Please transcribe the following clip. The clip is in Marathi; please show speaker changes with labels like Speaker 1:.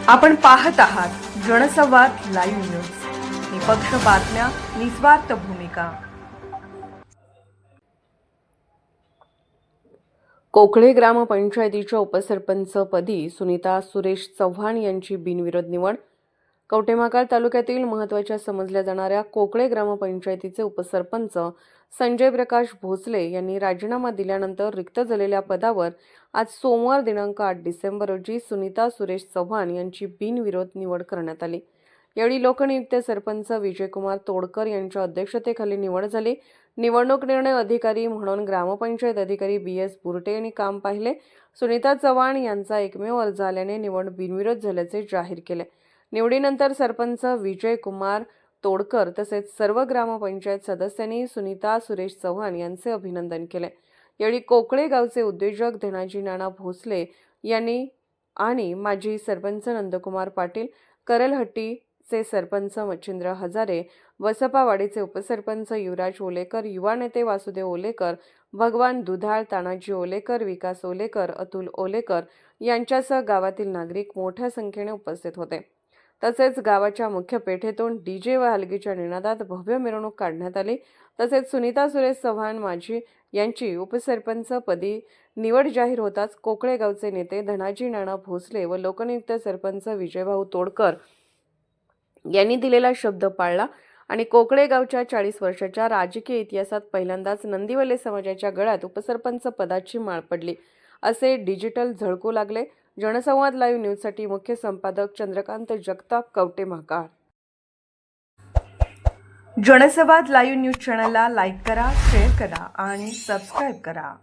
Speaker 1: आपण पाहत आहात जनसंवाद लाईव्ह न्यूज, निपक्ष बातम्या, निस्वार्थ भूमिका. कोकळे ग्रामपंचायतीच्या उपसरपंचपदी सुनीता सुरेश चव्हाण यांची बिनविरोध निवड. कवठेमहांकाळ तालुक्यातील महत्त्वाच्या समजल्या जाणाऱ्या कोकळे ग्रामपंचायतीचे उपसरपंच संजय प्रकाश भोसले यांनी राजीनामा दिल्यानंतर रिक्त झालेल्या पदावर आज सोमवार दिनांक 8 डिसेंबर रोजी सुनीता सुरेश चव्हाण यांची बिनविरोध निवड करण्यात आली. यावेळी लोकनियुक्त सरपंच विजयकुमार तोडकर यांच्या अध्यक्षतेखाली निवड झाली. निवडणूक निर्णय अधिकारी म्हणून ग्रामपंचायत अधिकारी BS बुरटे यांनी काम पाहिले. सुनीता चव्हाण यांचा एकमेव अर्ज आल्याने निवड बिनविरोध झाल्याचे जाहीर केले. निवडीनंतर सरपंच विजयकुमार तोडकर तसेच सर्व ग्रामपंचायत सदस्यांनी सुनीता सुरेश चव्हाण यांचे अभिनंदन केले. यावेळी कोकळे गावचे उद्योजक धनाजी नाना भोसले यांनी आणि माजी सरपंच नंदकुमार पाटील, करलहट्टीचे सरपंच मच्छिंद्र हजारे, वसपावाडीचे उपसरपंच युवराज ओलेकर, युवा नेते वासुदेव ओलेकर, भगवान दुधाळ, तानाजी ओलेकर, विकास ओलेकर, अतुल ओलेकर यांच्यासह गावातील नागरिक मोठ्या संख्येने उपस्थित होते. तसेच गावाच्या मुख्य पेठेतून DJ व हलगीच्या निनादात भव्य मिरवणूक काढण्यात आली. तसेच सुनीता सुरेश चव्हाण माजी यांची उपसरपंच पदी निवड जाहीर होताच कोकळे गावचे नेते धनाजी नाना भोसले व लोकनियुक्त सरपंच विजयभाऊ तोडकर यांनी दिलेला शब्द पाळला आणि कोकळे गावच्या 40 वर्षाच्या राजकीय इतिहासात पहिल्यांदाच नंदिवले समाजाच्या गळ्यात उपसरपंच पदाची माळ पडली असे डिजिटल झळकू लागले. जनसंवाद लाईव्ह न्यूजसाठी मुख्य संपादक चंद्रकांत जगताप, कवठेमहांकाळ. जनसंवाद लाईव्ह न्यूज चॅनलला लाईक करा, शेअर करा आणि सबस्क्राईब करा.